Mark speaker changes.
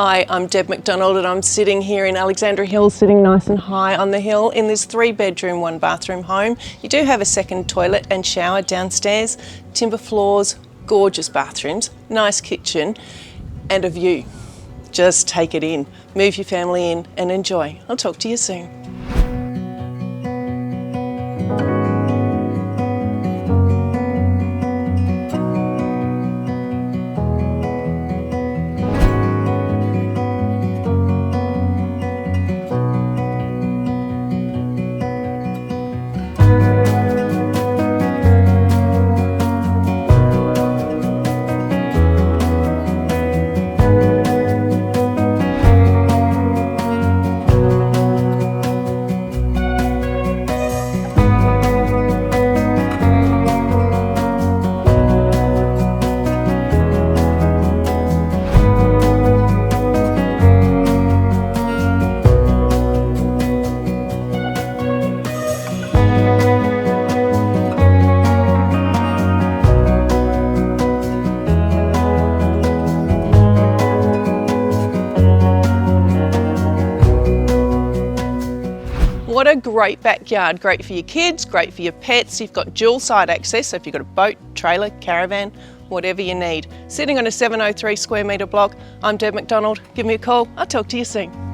Speaker 1: Hi, I'm Deb McDonald and I'm sitting here in Alexandra Hills, sitting nice and high on the hill in this 3-bedroom, 1-bathroom home. You do have a second toilet and shower downstairs, timber floors, gorgeous bathrooms, nice kitchen and a view. Just take it in, move your family in and enjoy. I'll talk to you soon. What a great backyard, great for your kids, great for your pets. You've got dual side access, so if you've got a boat, trailer, caravan, whatever you need. Sitting on a 703 square metre block, I'm Deb McDonald. Give me a call, I'll talk to you soon.